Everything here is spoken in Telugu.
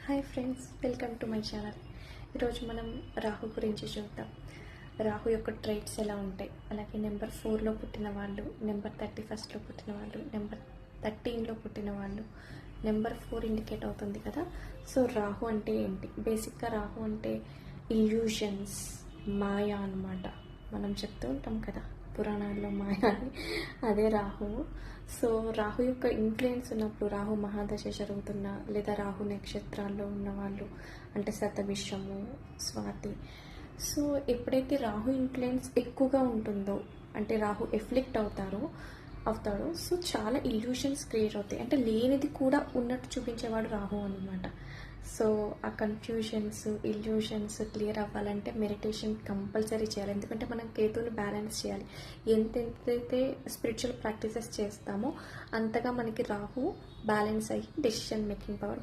Hi friends, welcome to my channel. ఈరోజు మనం రాహు గురించి చూద్దాం. రాహు యొక్క ట్రైట్స్ ఎలా ఉంటాయి, అలాగే నెంబర్ 4లో పుట్టిన వాళ్ళు, నెంబర్ 31లో పుట్టిన వాళ్ళు, నెంబర్ 13లో పుట్టిన వాళ్ళు. నెంబర్ 4 ఇండికేట్ అవుతుంది కదా. సో రాహు అంటే ఏంటి? బేసిక్గా రాహు అంటే ఇల్యూషన్స్, మాయా అన్నమాట. మనం చెప్తూ ఉంటాం కదా పురాణాల్లో మాయా అని, అదే రాహువు. సో రాహు యొక్క ఇన్ఫ్లుయెన్స్ ఉన్నప్పుడు, రాహు మహాదశ జరుగుతున్న లేదా రాహు నక్షత్రాల్లో ఉన్నవాళ్ళు, అంటే శతభిషము, స్వాతి. సో ఎప్పుడైతే రాహు ఇన్ఫ్లుయెన్స్ ఎక్కువగా ఉంటుందో, అంటే రాహు ఎఫ్లెక్ట్ అవుతాడు, సో చాలా ఇల్యూషన్స్ క్రియేట్ అవుతాయి. అంటే లేనిది కూడా ఉన్నట్టు చూపించేవాడు రాహు అనమాట. సో ఆ కన్ఫ్యూజన్స్, ఇల్యూషన్స్ క్లియర్ అవ్వాలంటే మెడిటేషన్ కంపల్సరీ చేయాలి. ఎందుకంటే మనం కేతువుని బ్యాలెన్స్ చేయాలి. ఎంతైతే స్పిరిచువల్ ప్రాక్టీసెస్ చేస్తామో అంతగా మనకి రాహు బ్యాలెన్స్ అయ్యి డెసిషన్ మేకింగ్ పవర్